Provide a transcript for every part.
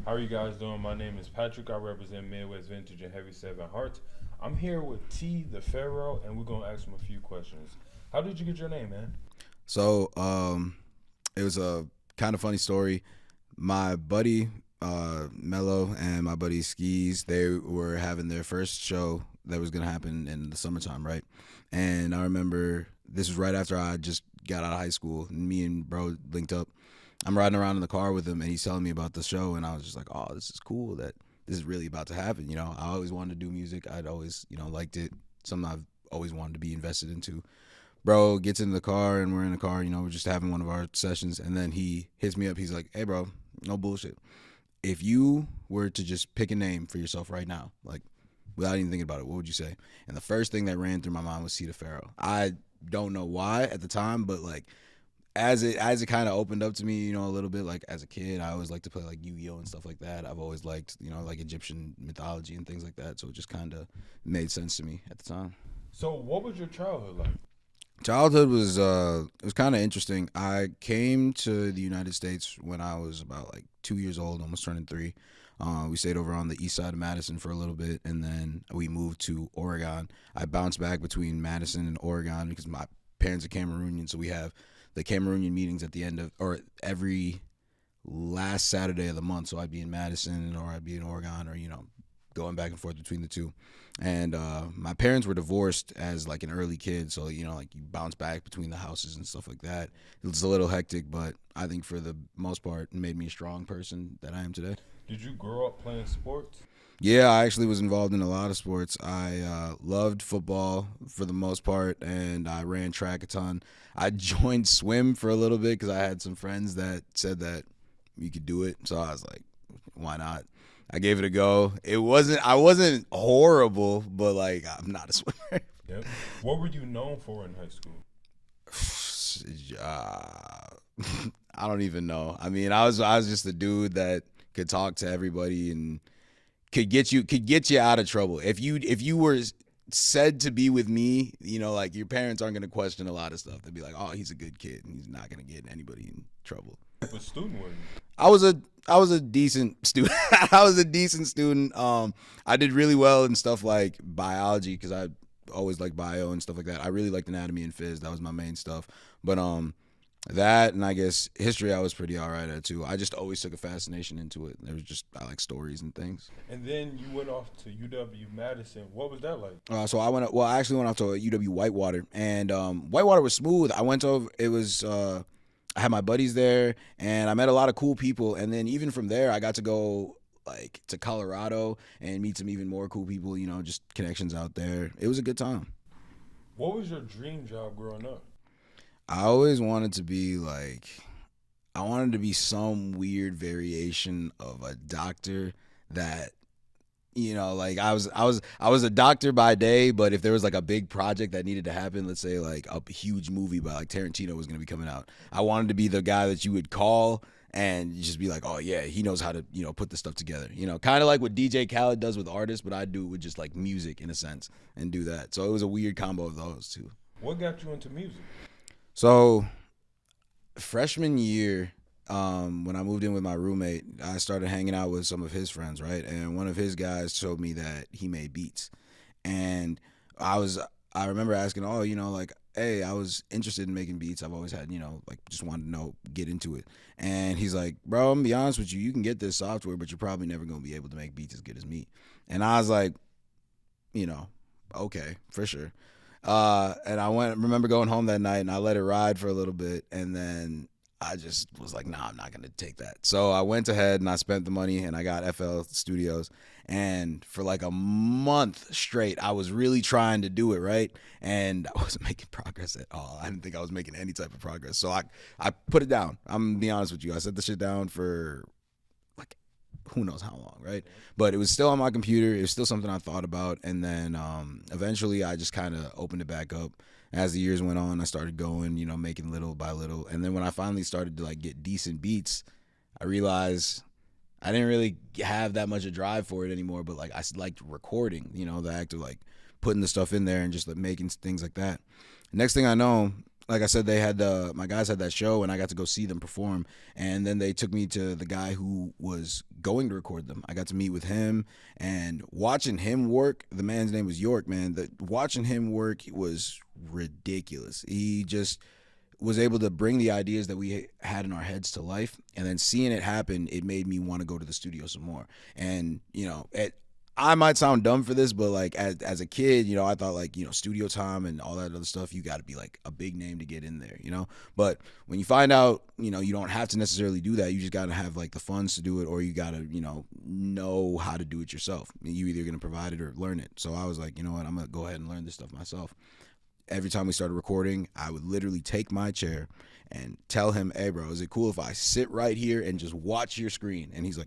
How are you guys doing? My name is Patrick. I represent Midwest Vintage and Heavy Seven Hearts. I'm here with T the Pharaoh, and we're gonna ask him a few questions. How did you get your name, man? So it was a kind of funny story. My buddy Mello and my buddy Skis, they were having their first show that was gonna happen in the summertime, right? And I remember this was right after I just got out of high school. And me and bro linked up. I'm riding around in the car with him, and he's telling me about the show, and I was just like, "Oh, this is cool that this is really about to happen." I always wanted to do music. I'd always, liked it. Something I've always wanted to be invested into. Bro gets in the car and we're in the car, we're just having one of our sessions, and then he hits me up. He's like, "Hey, bro, no bullshit. If you were to just pick a name for yourself right now, like without even thinking about it, what would you say?" And the first thing that ran through my mind was Cedar Pharaoh. I don't know why at the time, but like as it kind of opened up to me, a little bit, like as a kid, I always liked to play like Yu-Gi-Oh and stuff like that. I've always liked, like Egyptian mythology and things like that. So it just kind of made sense to me at the time. So, what was your childhood like? Childhood was it was kind of interesting. I came to the United States when I was about like 2 years old, almost turning three. We stayed over on the east side of Madison for a little bit, and then we moved to Oregon. I bounced back between Madison and Oregon because my parents are Cameroonian, so we have the Cameroonian meetings at the end of or every last Saturday of the month. So I'd be in Madison or I'd be in Oregon, or going back and forth between the two. And my parents were divorced as like an early kid, so like you bounce back between the houses and stuff like that. It was a little hectic, but I think for the most part, it made me a strong person that I am today. Did you grow up playing sports? Yeah, I actually was involved in a lot of sports. I loved football for the most part, and I ran track a ton. I joined swim for a little bit because I had some friends that said that you could do it, so I was like, why not? I gave it a go. I wasn't horrible, but like I'm not a swimmer. Yep. What were you known for in high school? I don't even know. I mean, I was just a dude that could talk to everybody and could get you out of trouble. If you were said to be with me, like your parents aren't gonna question a lot of stuff. They'd be like, "Oh, he's a good kid, and he's not gonna get anybody in trouble." What student were you? I was a decent student. I was a decent student. I did really well in stuff like biology because I always liked bio and stuff like that. I really liked anatomy and phys. That was my main stuff. But that and I guess history I was pretty all right at too. I just always took a fascination into it. There was just I like stories and things. And then you went off to UW Madison. What was that like? So I actually went off to UW Whitewater, and Whitewater was smooth. I went over. It was. I had my buddies there, and I met a lot of cool people. And then even from there, I got to go like to Colorado and meet some even more cool people. Just connections out there. It was a good time. What was your dream job growing up? I always wanted to be like, I wanted to be some weird variation of a doctor that like I was a doctor by day, but if there was like a big project that needed to happen, let's say like a huge movie by like Tarantino was going to be coming out, I wanted to be the guy that you would call and you just be like, "Oh yeah, he knows how to put this stuff together." Kind of like what DJ Khaled does with artists, but I do it with just like music in a sense and do that. So it was a weird combo of those two. What got you into music? So freshman year, when I moved in with my roommate, I started hanging out with some of his friends, right? And one of his guys showed me that he made beats, and I was I remember asking, "Oh, like, hey, I was interested in making beats. I've always had, like, just wanted to know, get into it." And he's like, "Bro, I'm gonna be honest with you. You can get this software, but you're probably never gonna be able to make beats as good as me." And I was like, you know, okay, for sure. And remember going home that night and I let it ride for a little bit. And then I just was like, nah, I'm not going to take that. So I went ahead and I spent the money and I got FL Studios. And for like a month straight, I was really trying to do it, right? And I wasn't making progress at all. I didn't think I was making any type of progress. So I put it down. I'm going to be honest with you. I set the shit down for like who knows how long, right? But it was still on my computer. It was still something I thought about. And then eventually I just kind of opened it back up. As the years went on, I started going, making little by little. And then when I finally started to like get decent beats, I realized I didn't really have that much a drive for it anymore. But like I liked recording, the act of like putting the stuff in there and just like making things like that. Next thing I know, like I said, they had my guys had that show, and I got to go see them perform. And then they took me to the guy who was going to record them. I got to meet with him and watching him work. The man's name was York, man. Watching him work was ridiculous. He just was able to bring the ideas that we had in our heads to life, and then seeing it happen, it made me want to go to the studio some more. And I might sound dumb for this, but like as a kid, I thought like, studio time and all that other stuff, you got to be like a big name to get in there, But when you find out, you don't have to necessarily do that. You just got to have like the funds to do it, or you got to, know how to do it yourself. You either going to provide it or learn it. So I was like, you know what, I'm going to go ahead and learn this stuff myself. Every time we started recording, I would literally take my chair and tell him, hey, bro, is it cool if I sit right here and just watch your screen? And he's like,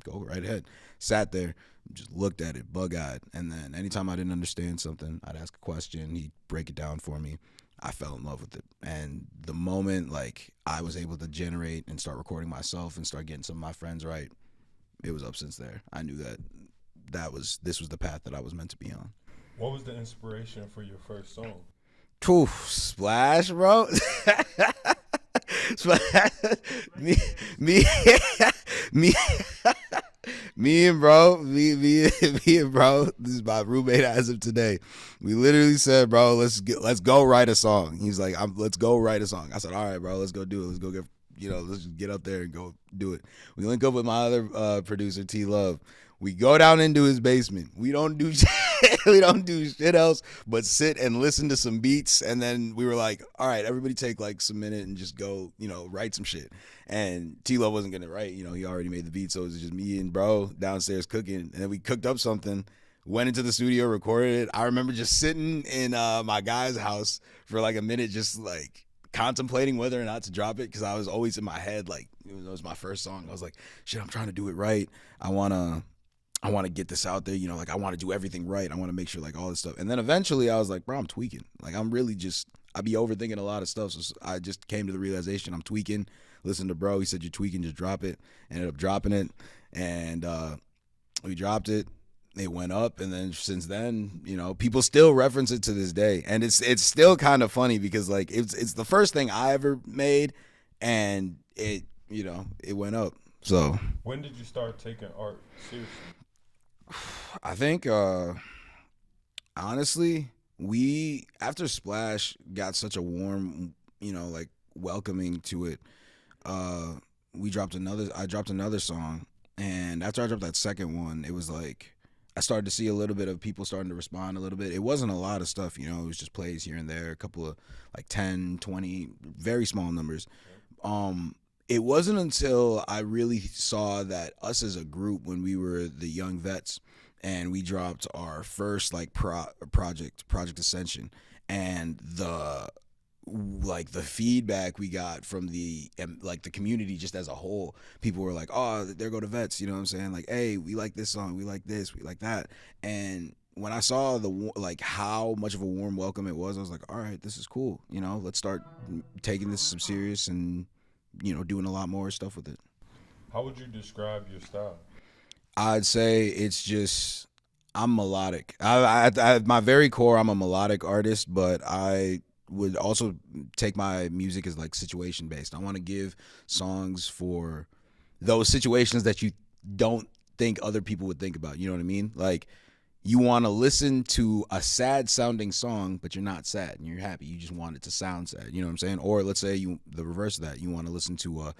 go right ahead. Sat there, just looked at it, bug-eyed. And then anytime I didn't understand something, I'd ask a question. He'd break it down for me. I fell in love with it. And the moment, like, I was able to generate and start recording myself and start getting some of my friends right, it was up since there. I knew that this was the path that I was meant to be on. What was the inspiration for your first song? Splash, bro. Splash. me, and bro, this is my roommate as of today. We literally said, bro, let's go write a song. He's like, let's go write a song. I said, all right, bro, let's go do it. Let's go let's just get up there and go do it. We link up with my other producer, T Love. We go down into his basement. We don't do shit. We don't do shit else but sit and listen to some beats. And then we were like, all right, everybody take like some minute and just go, write some shit. And T-Lo wasn't going to write. He already made the beat. So it was just me and bro downstairs cooking. And then we cooked up something, went into the studio, recorded it. I remember just sitting in my guy's house for like a minute, just like contemplating whether or not to drop it, because I was always in my head, like, it was my first song. I was like, shit, I'm trying to do it right. I want to get this out there, like I want to do everything right. I want to make sure like all this stuff. And then eventually I was like, bro, I'm tweaking. Like I be overthinking a lot of stuff. So I just came to the realization I'm tweaking. Listen to bro. He said, you're tweaking, just drop it. Ended up dropping it. And we dropped it. It went up. And then since then, people still reference it to this day. And it's still kind of funny because like it's the first thing I ever made, and it went up. So when did you start taking art seriously? I think, honestly, we, after Splash got such a warm, like welcoming to it, I dropped another song. And after I dropped that second one, it was like, I started to see a little bit of people starting to respond a little bit. It wasn't a lot of stuff, it was just plays here and there, a couple of like 10, 20, very small numbers. It wasn't until I really saw that us as a group, when we were the Young Vets, and we dropped our first like Project Ascension, and the feedback we got from the community just as a whole, people were like, oh, there go the Vets, you know what I'm saying? Like, hey, we like this song, we like this, we like that. And when I saw how much of a warm welcome it was, I was like, all right, this is cool. Let's start taking this some serious and doing a lot more stuff with it. How would you describe your style? I'd say it's just, I'm melodic. At my very core, I'm a melodic artist, but I would also take my music as like situation based. I want to give songs for those situations that you don't think other people would think about. You know what I mean? Like, you want to listen to a sad sounding song, but you're not sad and you're happy. You just want it to sound sad. You know what I'm saying? Or let's say the reverse of that. You want to listen to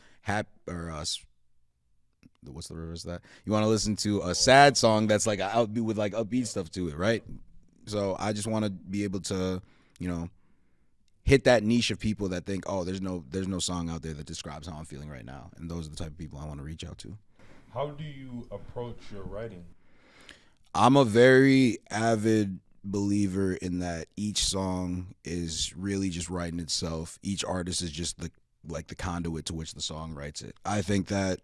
what's the reverse of that? You want to listen to a sad song that's like with like upbeat stuff to it, right? So I just want to be able to, hit that niche of people that think, oh, there's no song out there that describes how I'm feeling right now. And those are the type of people I want to reach out to. How do you approach your writing? I'm a very avid believer in that each song is really just writing itself. Each artist is just the conduit to which the song writes it. I think that,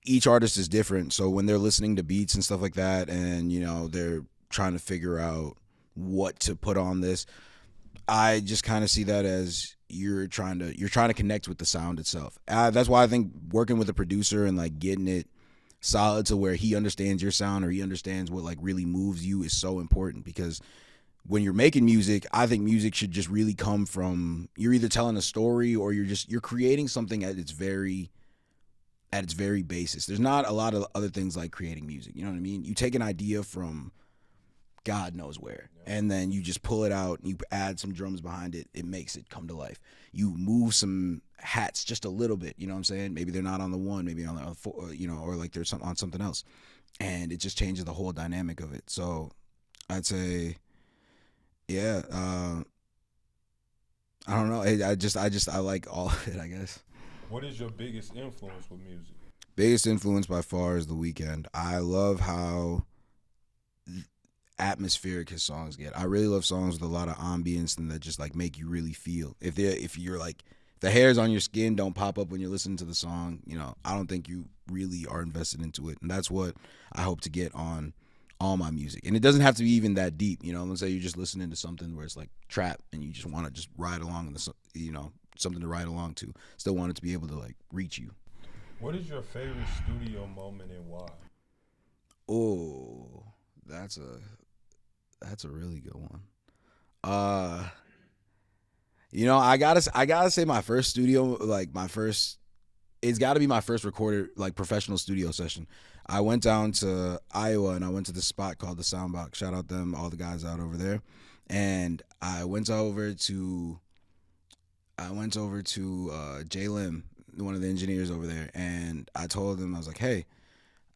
each artist is different. So when they're listening to beats and stuff like that, and, they're trying to figure out what to put on this, I just kind of see that as you're trying to connect with the sound itself. That's why I think working with a producer and like getting it solid to where he understands your sound, or he understands what like really moves you, is so important, because when you're making music, I think music should just really come from, you're either telling a story or you're creating something at its very basis. There's not a lot of other things like creating music. You know what I mean? You take an idea from God knows where, and then you just pull it out and you add some drums behind it. It makes it come to life. You move some hats just a little bit. You know what I'm saying? Maybe they're not on the one, maybe on the four, or like they're on something else, and it just changes the whole dynamic of it. So I'd say, yeah. I don't know. I like all of it, I guess. What is your biggest influence with music? Biggest influence by far is The Weeknd. I love how atmospheric his songs get. I really love songs with a lot of ambience and that just like make you really feel. If you're like, the hairs on your skin don't pop up when you're listening to the song, I don't think you really are invested into it. And that's what I hope to get on all my music. And it doesn't have to be even that deep. Let's say you're just listening to something where it's like trap and you just want to just ride along in something to ride along to. Still want it to be able to like reach you. What is your favorite studio moment and why? Oh, that's a really good one. I gotta say my first studio, it's gotta be my first recorded like professional studio session. I went down to Iowa and I went to this spot called the Soundbox. Shout out them, all the guys out over there. And I went over to Jay Lim, one of the engineers over there, and I told them, I was like, hey,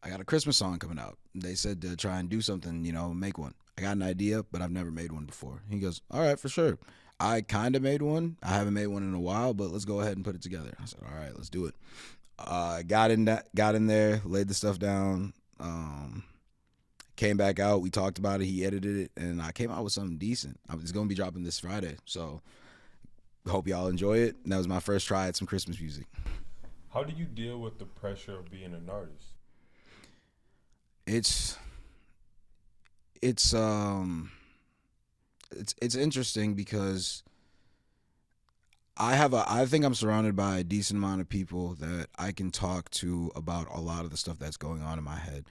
I got a Christmas song coming out. They said to try and do something, make one. I got an idea, but I've never made one before. He goes, all right, for sure. I kind of made one. I haven't made one in a while, but let's go ahead and put it together. I said, all right, let's do it. Got in there, laid the stuff down, came back out. We talked about it. He edited it, and I came out with something decent. It's going to be dropping this Friday, so hope y'all enjoy it. And that was my first try at some Christmas music. How do you deal with the pressure of being an artist? It's interesting because I think I'm surrounded by a decent amount of people that I can talk to about a lot of the stuff that's going on in my head.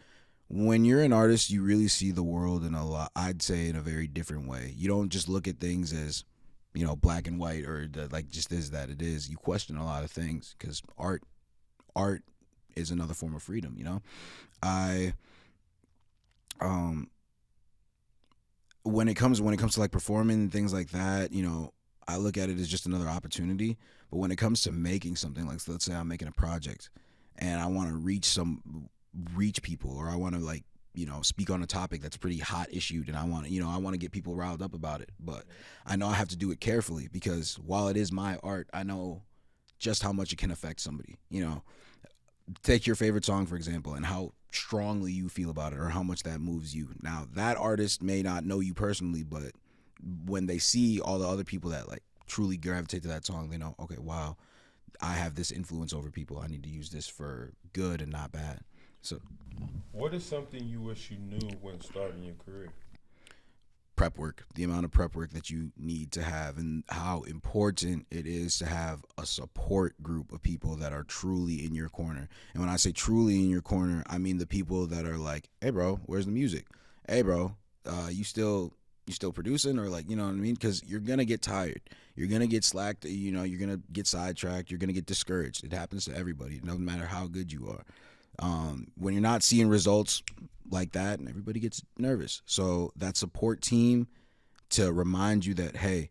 When you're an artist, you really see the world in I'd say in a very different way. You don't just look at things as, black and white or just is that it is. You question a lot of things because art is another form of freedom, when it comes to like performing and things like that, I look at it as just another opportunity. But when it comes to making something, like let's say I'm making a project and I want to reach people, or I want to speak on a topic that's pretty hot issued, and I want to get people riled up about it. But I know I have to do it carefully because while it is my art, I know just how much it can affect somebody. Take your favorite song, for example, and how strongly you feel about it or how much that moves you. Now, that artist may not know you personally, but when they see all the other people that like truly gravitate to that song, they know, okay, wow, I have this influence over people. I need to use this for good and not bad. So, what is something you wish you knew when starting your career? Prep work, the amount of prep work that you need to have, and how important it is to have a support group of people that are truly in your corner. And when I say truly in your corner, I mean the people that are like, hey bro, where's the music? Hey bro, you still producing? Or like, you know what I mean? Because you're gonna get tired, you're gonna get slacked, you're gonna get sidetracked, you're gonna get discouraged. It happens to everybody, no matter how good you are. When you're not seeing results like that, and everybody gets nervous. So that support team to remind you that, hey,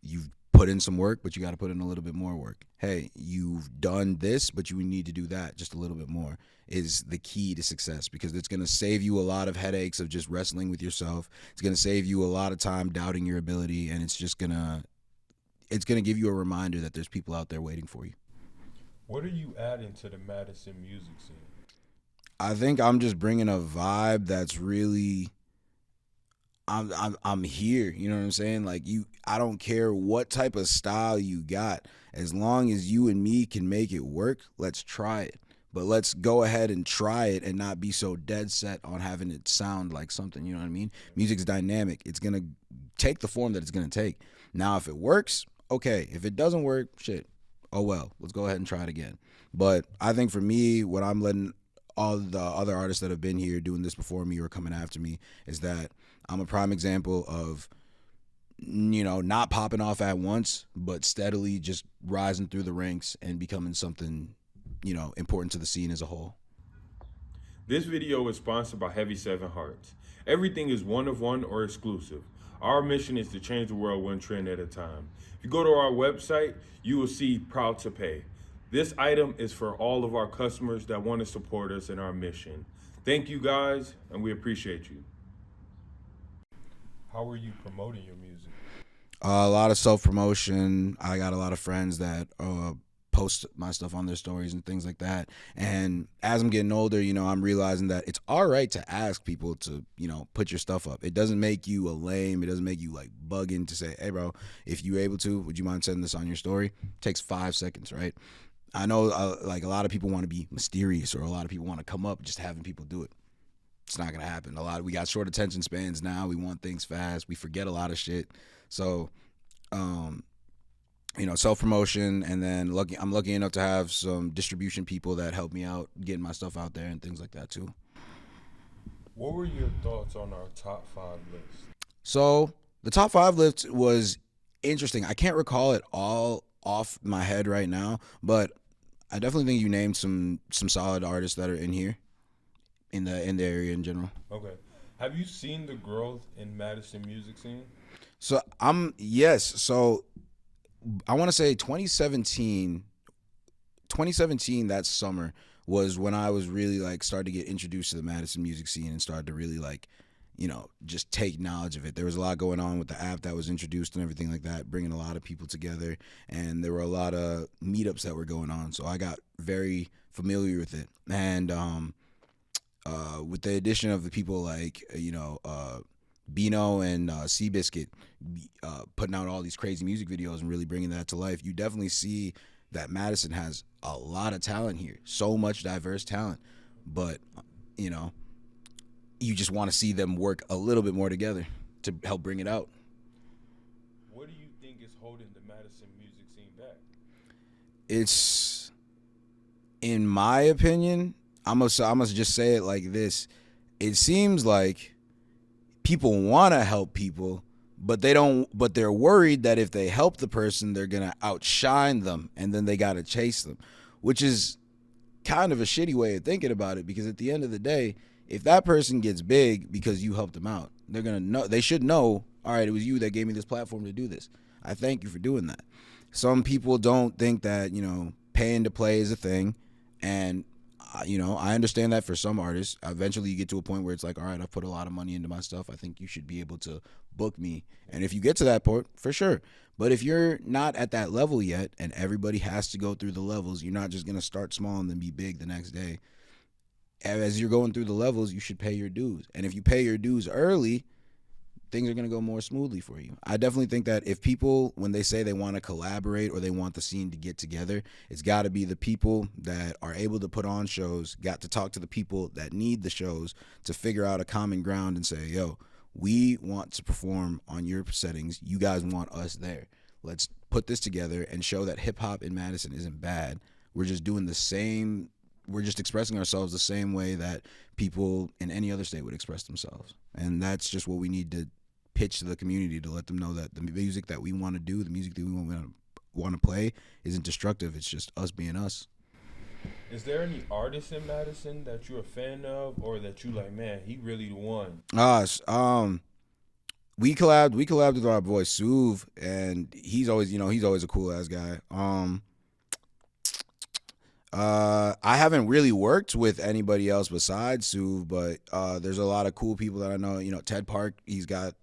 you've put in some work, but you got to put in a little bit more work. Hey, you've done this, but you need to do that just a little bit more, is the key to success, because it's going to save you a lot of headaches of just wrestling with yourself. It's going to save you a lot of time doubting your ability, and it's going to give you a reminder that there's people out there waiting for you. What are you adding to the Madison music scene? I think I'm just bringing a vibe that's really, I'm here. You know what I'm saying? Like I don't care what type of style you got, as long as you and me can make it work. Let's try it, but let's go ahead and try it and not be so dead set on having it sound like something. You know what I mean? Music's dynamic. It's gonna take the form that it's gonna take. Now, if it works, okay. If it doesn't work, shit. Oh well. Let's go ahead and try it again. But I think for me, what I'm letting all the other artists that have been here doing this before me or coming after me is that I'm a prime example of, not popping off at once, but steadily just rising through the ranks and becoming something, important to the scene as a whole. This video is sponsored by Heavy Seven Hearts. Everything is one of one or exclusive. Our mission is to change the world one trend at a time. If you go to our website, you will see Proud to Pay. This item is for all of our customers that want to support us in our mission. Thank you guys, and we appreciate you. How are you promoting your music? A lot of self-promotion. I got a lot of friends that post my stuff on their stories and things like that. And as I'm getting older, I'm realizing that it's all right to ask people to, put your stuff up. It doesn't make you a lame. It doesn't make you like bugging to say, hey, bro, if you're able to, would you mind sending this on your story? It takes 5 seconds, right? I know like a lot of people want to be mysterious, or a lot of people want to come up just having people do it. It's not going to happen. We got short attention spans now. We want things fast. We forget a lot of shit. So, self-promotion, and then I'm lucky enough to have some distribution people that help me out getting my stuff out there and things like that too. What were your thoughts on our top 5 list? So the top 5 list was interesting. I can't recall it all off my head right now, but I definitely think you named some solid artists that are in here in the area in general. Okay. Have you seen the growth in Madison music scene? So yes. So I want to say 2017, that summer was when I was really like started to get introduced to the Madison music scene and started to really like, just take knowledge of it. There was a lot going on with the app that was introduced and everything like that, bringing a lot of people together. And there were a lot of meetups that were going on. So I got very familiar with it. And with the addition of the people like, Bino and Seabiscuit putting out all these crazy music videos and really bringing that to life, you definitely see that Madison has a lot of talent here, so much diverse talent, but you just want to see them work a little bit more together to help bring it out. What do you think is holding the Madison music scene back? It's, in my opinion, I must just say it like this. It seems like people want to help people, but they're worried that if they help the person, they're going to outshine them, and then they got to chase them, which is kind of a shitty way of thinking about it, because at the end of the day, if that person gets big because you helped them out, they're going to know, they should know, all right, it was you that gave me this platform to do this. I thank you for doing that. Some people don't think that, paying to play is a thing, and I understand that for some artists. Eventually you get to a point where it's like, all right, I've put a lot of money into my stuff. I think you should be able to book me. And if you get to that point, for sure. But if you're not at that level yet, and everybody has to go through the levels, you're not just going to start small and then be big the next day. As you're going through the levels, you should pay your dues. And if you pay your dues early, things are going to go more smoothly for you. I definitely think that if people, when they say they want to collaborate or they want the scene to get together, it's got to be the people that are able to put on shows, got to talk to the people that need the shows to figure out a common ground and say, yo, we want to perform on your settings. You guys want us there. Let's put this together and show that hip hop in Madison isn't bad. We're just doing the same. We're just expressing ourselves the same way that people in any other state would express themselves. And that's just what we need to pitch to the community, to let them know that the music that we want to do, the music that we want to play isn't destructive. It's just us being us. Is there any artist in Madison that you're a fan of, or that you like, man, he really the one? We collabed with our boy Suv, and he's always a cool ass guy. I haven't really worked with anybody else besides Suv, but there's a lot of cool people that I know. Ted Park, he's got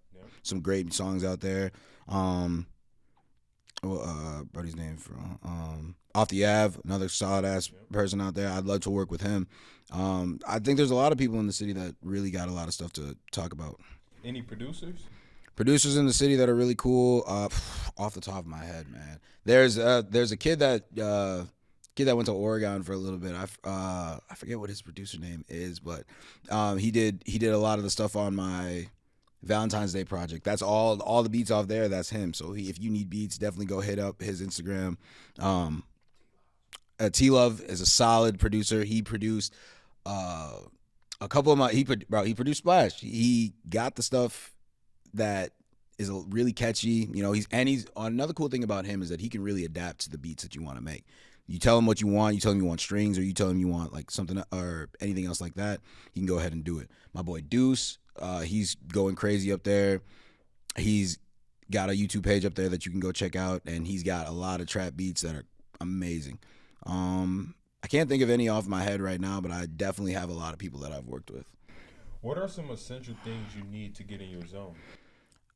some great songs out there. Buddy's name from Off the Ave, another solid ass person out there. I'd love to work with him. I think there's a lot of people in the city that really got a lot of stuff to talk about. Any producers? Producers in the city that are really cool. Off the top of my head, man, there's a kid that went to Oregon for a little bit. I forget what his producer name is, but he did a lot of the stuff on my Valentine's Day project. That's all the beats off there. That's him. So if you need beats, definitely go hit up his Instagram. T Love is a solid producer. He produced a couple of my he produced Splash. He got the stuff that is really catchy. You know, he's another cool thing about him is that he can really adapt to the beats that you want to make. You tell him what you want. You tell him you want strings, or you tell him you want like something or anything else like that. He can go ahead and do it. My boy Deuce, he's going crazy up there. He's got a YouTube page up there that you can go check out, and he's got a lot of trap beats that are amazing. I can't think of any off my head right now, but I definitely have a lot of people that I've worked with. What are some essential things you need to get in your zone?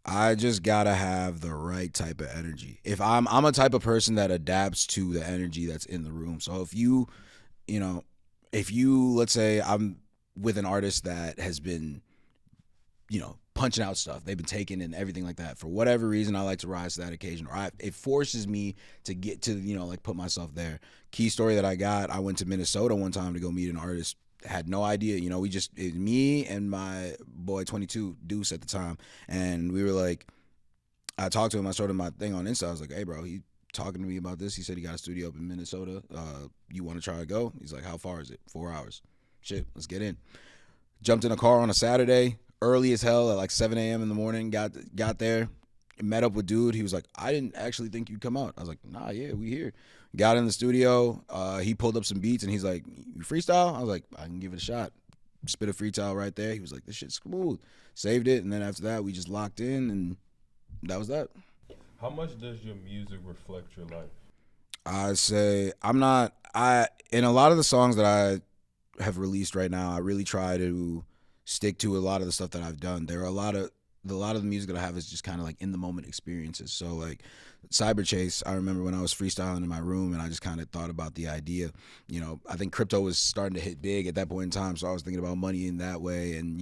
I just gotta have the right type of energy. If I'm a type of person that adapts to the energy that's in the room. So if you know, if you let's say I'm with an artist that has been, punching out stuff, they've been taking and everything like that. For whatever reason, I like to rise to that occasion, or it forces me to get to like put myself there. Key story that I got: I went to Minnesota one time to go meet an artist. Had no idea, me and my boy 22 Deuce at the time, and we were like, I talked to him. I started my thing on Insta. I was like, hey bro, he talking to me about this. He said he got a studio up in Minnesota. You want to try to go? He's like, how far is it? 4 hours. Shit, let's get in. Jumped in a car on a Saturday, early as hell at like 7 a.m. in the morning. Got there, met up with dude. He was like, I didn't actually think you'd come out. I was like, nah, yeah, we here. Got in the studio. He pulled up some beats and he's like, you freestyle? I was like, I can give it a shot. Spit a freestyle right there. He was like, this shit's smooth. Saved it, and then after that, we just locked in, and that was that. How much does your music reflect your life? I say in a lot of the songs that I have released right now, I really try to stick to a lot of the stuff that I've done. There are a lot of the music that I have is just kind of like in the moment experiences. So like Cyber Chase, I remember when I was freestyling in my room and I just kind of thought about the idea. I think crypto was starting to hit big at that point in time, so I was thinking about money in that way, and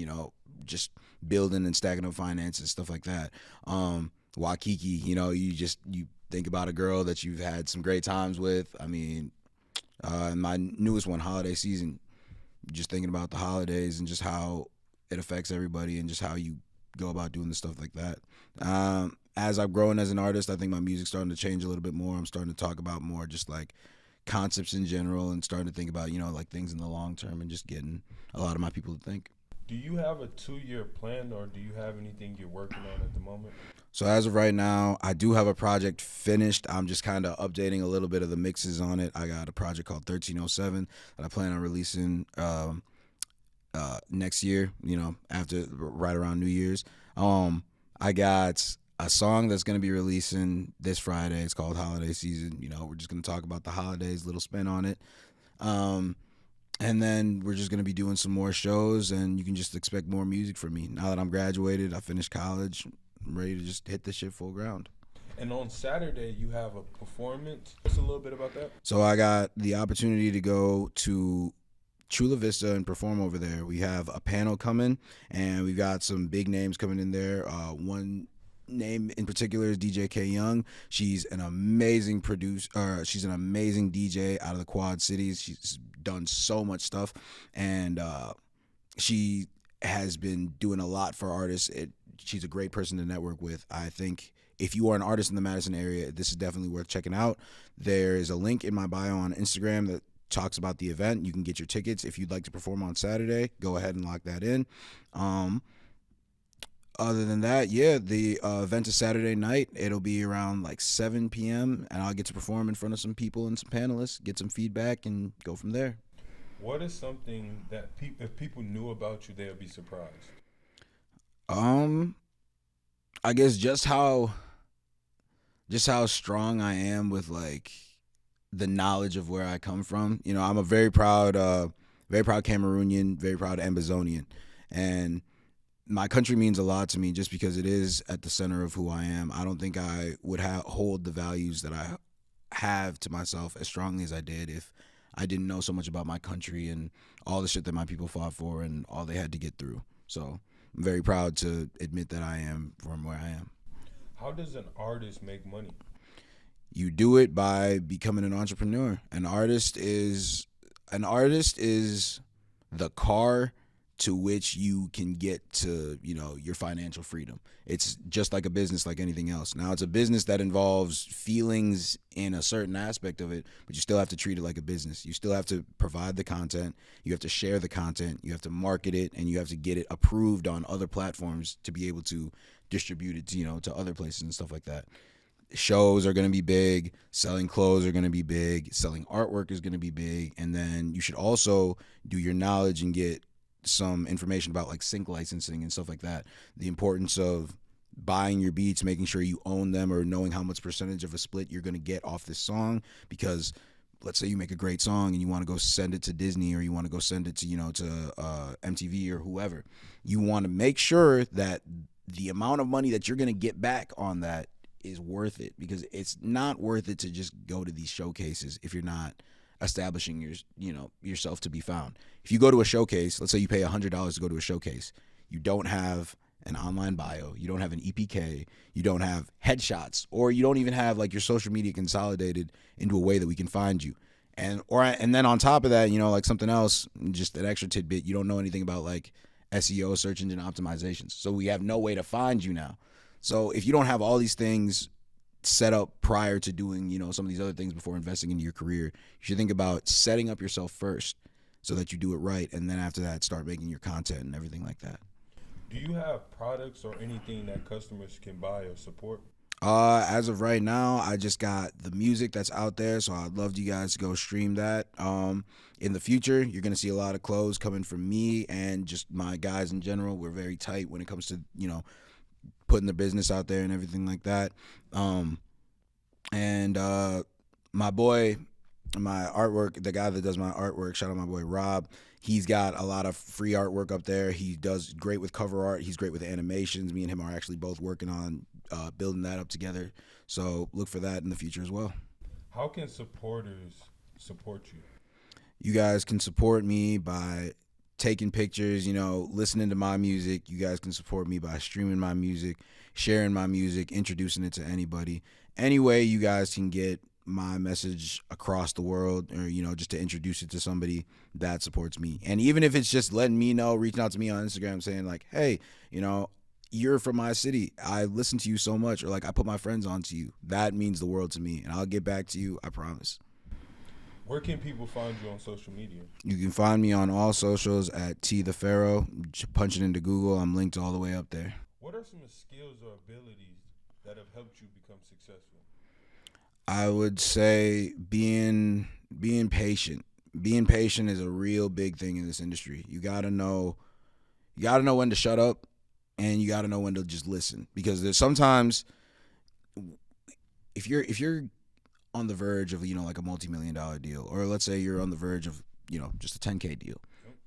just building and stacking up finances, stuff like that. Waikiki, you think about a girl that you've had some great times with. I mean, my newest one, Holiday Season, just thinking about the holidays and just how it affects everybody and just how you go about doing the stuff like that. As I've grown as an artist, I think my music's starting to change a little bit more. I'm starting to talk about more just like concepts in general and starting to think about, like things in the long term and just getting a lot of my people to think. Do you have a 2-year plan, or do you have anything you're working on at the moment? So as of right now, I do have a project finished. I'm just kind of updating a little bit of the mixes on it. I got a project called 1307 that I plan on releasing next year, after right around New Year's. I got a song that's going to be releasing this Friday. It's called Holiday Season. We're just going to talk about the holidays, little spin on it. And then we're just going to be doing some more shows, and you can just expect more music from me. Now that I'm graduated, I finished college, I'm ready to just hit this shit full ground. And on Saturday, you have a performance. Just a little bit about that. So I got the opportunity to go to Chula Vista and perform over there. We have a panel coming, and we've got some big names coming in there. One name in particular is DJ K Young. She's an amazing producer. She's an amazing DJ out of the Quad Cities. She's done so much stuff, and she has been doing a lot for artists. She's a great person to network with. I think if you are an artist in the Madison area, this is definitely worth checking out. There is a link in my bio on Instagram that talks about the event. You can get your tickets if you'd like to perform on Saturday. Go ahead and lock that in. Other than that, yeah, the event is Saturday night. It'll be around like 7 p.m. and I'll get to perform in front of some people and some panelists, get some feedback, and go from there. What is something that if people knew about you, they would be surprised? I guess just how strong I am with like the knowledge of where I come from. I'm a very proud Cameroonian, very proud Ambazonian, and my country means a lot to me just because it is at the center of who I am. I don't think I would hold the values that I have to myself as strongly as I did if I didn't know so much about my country and all the shit that my people fought for and all they had to get through. So I'm very proud to admit that I am from where I am. How does an artist make money? You do it by becoming an entrepreneur. An artist is the car to which you can get to, your financial freedom. It's just like a business, like anything else. Now, it's a business that involves feelings in a certain aspect of it, but you still have to treat it like a business. You still have to provide the content, you have to share the content, you have to market it, and you have to get it approved on other platforms to be able to distribute it to other places and stuff like that. Shows are going to be big, selling clothes are going to be big, selling artwork is going to be big, and then you should also do your knowledge and get some information about like sync licensing and stuff like that. The importance of buying your beats, making sure you own them, or knowing how much percentage of a split you're going to get off this song. Because let's say you make a great song and you want to go send it to Disney, or you want to go send it to MTV or whoever, you want to make sure that the amount of money that you're going to get back on that is worth it, because it's not worth it to just go to these showcases if you're not establishing yourself to be found. If you go to a showcase, let's say you pay $100 to go to a showcase, you don't have an online bio, you don't have an EPK, you don't have headshots, or you don't even have like your social media consolidated into a way that we can find you. And then on top of that, like something else, just an extra tidbit, you don't know anything about like SEO, search engine optimizations. So we have no way to find you now. So if you don't have all these things set up prior to doing, some of these other things before investing into your career, you should think about setting up yourself first so that you do it right. And then after that, start making your content and everything like that. Do you have products or anything that customers can buy or support? As of right now, I just got the music that's out there, so I'd love you guys to go stream that. In the future, you're going to see a lot of clothes coming from me and just my guys in general. We're very tight when it comes to, putting the business out there and everything like that. My boy, my artwork, the guy that does my artwork, shout out my boy Rob, he's got a lot of free artwork up there. He does great with cover art. He's great with animations. Me and him are actually both working on building that up together. So look for that in the future as well. How can supporters support you? You guys can support me by taking pictures, listening to my music. You guys can support me by streaming my music, sharing my music, introducing it to anybody. Any way you guys can get my message across the world, or, just to introduce it to somebody, that supports me. And even if it's just letting me know, reaching out to me on Instagram saying like, hey, you're from my city, I listen to you so much, or like I put my friends onto you, that means the world to me, and I'll get back to you, I promise. Where can people find you on social media? You can find me on all socials at T the Pharaoh. Punch it into Google. I'm linked all the way up there. What are some skills or abilities that have helped you become successful? I would say being patient. Being patient is a real big thing in this industry. You gotta know when to shut up, and you gotta know when to just listen. Because there's sometimes, if you're on the verge of like a multi-million-dollar deal, or let's say you're on the verge of just a 10K deal,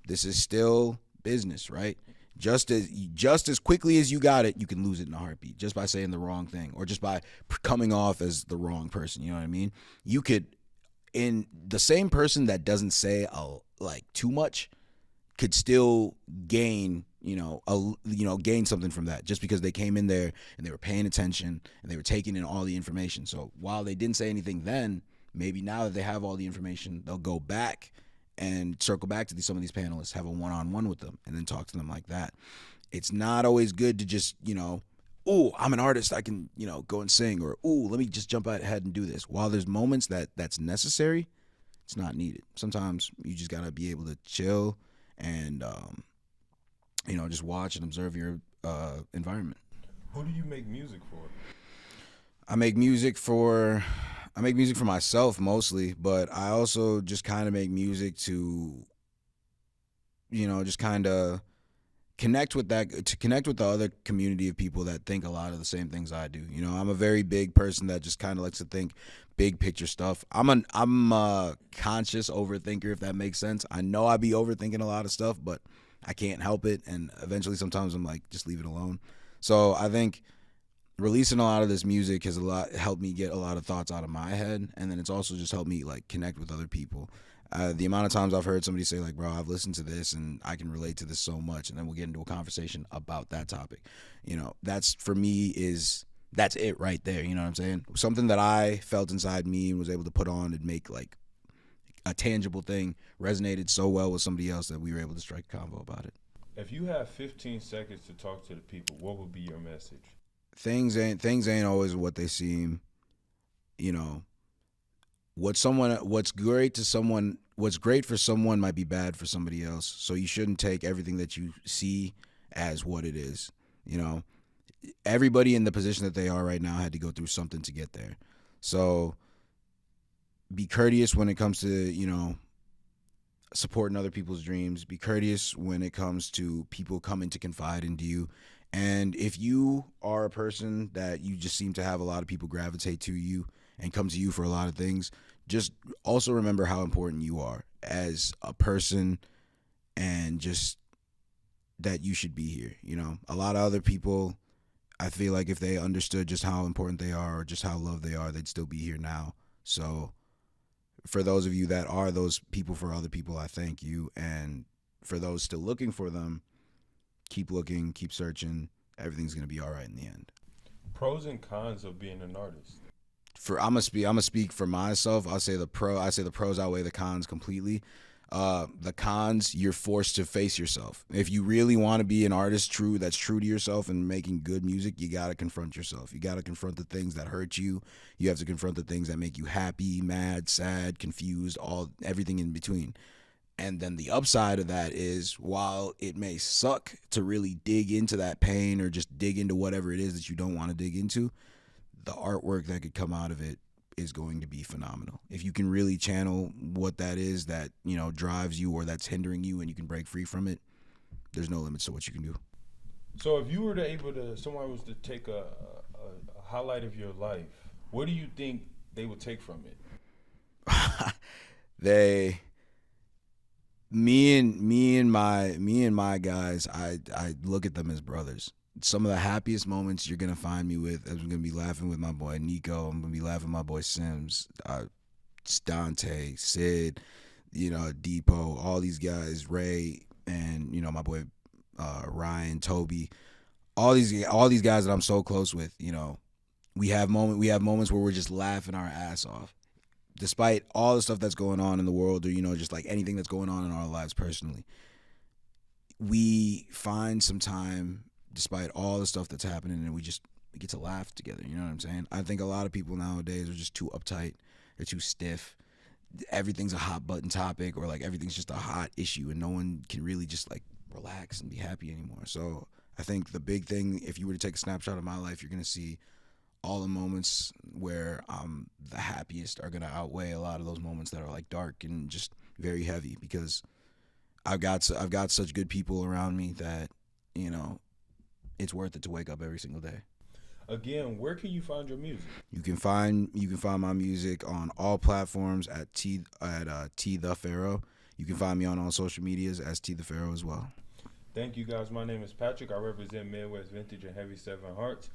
this is still business, right? Just as quickly as you got it, you can lose it in a heartbeat just by saying the wrong thing, or just by coming off as the wrong person. You know what I mean? You could, in the same person that doesn't say too much, could still gain gain something from that, just because they came in there and they were paying attention and they were taking in all the information. So while they didn't say anything then, maybe now that they have all the information, they'll go back and circle back to some of these panelists, have a one-on-one with them, and then talk to them like that. It's not always good to just, oh, I'm an artist, I can, go and sing, or, oh, let me just jump ahead and do this. While there's moments that's necessary, it's not needed. Sometimes you just got to be able to chill and, just watch and observe your environment. Who do you make music for? I make music for myself mostly, but I also just kind of make music to, just kind of connect with the other community of people that think a lot of the same things I do. I'm a very big person that just kind of likes to think big picture stuff. I'm a conscious overthinker, if that makes sense. I know I be overthinking a lot of stuff, but I can't help it, and eventually sometimes I'm like, just leave it alone. So I think releasing a lot of this music has helped me get a lot of thoughts out of my head, and then it's also just helped me like connect with other people. The amount of times I've heard somebody say like, bro, I've listened to this and I can relate to this so much, and then we'll get into a conversation about that topic. That's for me that's it right there. You know what I'm saying? Something that I felt inside me and was able to put on and make like a tangible thing resonated so well with somebody else that we were able to strike a convo about it. If you have 15 seconds to talk to the people, what would be your message? Things ain't always what they seem. You know, what's great for someone might be bad for somebody else. So you shouldn't take everything that you see as what it is. You know, everybody in the position that they are right now had to go through something to get there. So be courteous when it comes to, supporting other people's dreams. Be courteous when it comes to people coming to confide into you. And if you are a person that you just seem to have a lot of people gravitate to you and come to you for a lot of things, just also remember how important you are as a person, and just that you should be here. A lot of other people, I feel like if they understood just how important they are or just how loved they are, they'd still be here now. So for those of you that are those people for other people, I thank you. And for those still looking for them, keep looking, keep searching. Everything's gonna be all right in the end. Pros and cons of being an artist. I'm gonna speak for myself. I say the pros outweigh the cons completely. The cons, you're forced to face yourself. If you really want to be an artist that's true to yourself and making good music, you gotta confront yourself. You gotta confront the things that hurt you. You have to confront the things that make you happy, mad, sad, confused, everything in between. And then the upside of that is, while it may suck to really dig into that pain or just dig into whatever it is that you don't want to dig into, the artwork that could come out of it is going to be phenomenal. If you can really channel what that is that, drives you or that's hindering you, and you can break free from it, there's no limits to what you can do. So if you were someone was to take a highlight of your life, what do you think they would take from it? Me and my guys, I look at them as brothers. Some of the happiest moments you're gonna find me with, I'm gonna be laughing with my boy Nico. I'm gonna be laughing with my boy Sims, Dante, Sid, Depot, all these guys, Ray, and my boy Ryan, Toby, all these guys that I'm so close with. We have moments where we're just laughing our ass off, despite all the stuff that's going on in the world, or just like anything that's going on in our lives personally. We find some time, despite all the stuff that's happening, and we get to laugh together. You know what I'm saying? I think a lot of people nowadays are just too uptight. They're too stiff. Everything's a hot button topic, or like everything's just a hot issue, and no one can really just like relax and be happy anymore. So I think the big thing, if you were to take a snapshot of my life, you're going to see all the moments where I'm the happiest are going to outweigh a lot of those moments that are like dark and just very heavy, because I've got such good people around me that, it's worth it to wake up every single day. Again, where can you find your music? You can find my music on all platforms at T the Pharaoh. You can find me on all social medias as T the Pharaoh as well. Thank you, guys. My name is Patrick. I represent Midwest Vintage and Heavy Seven Hearts.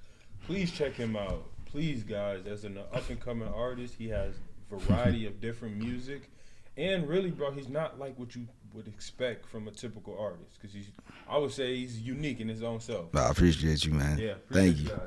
Please check him out. Please, guys. As an up and coming artist, he has a variety of different music. And really, bro, he's not like what you would expect from a typical artist, because I would say he's unique in his own self. I appreciate you, man. Yeah, thank you. Guys.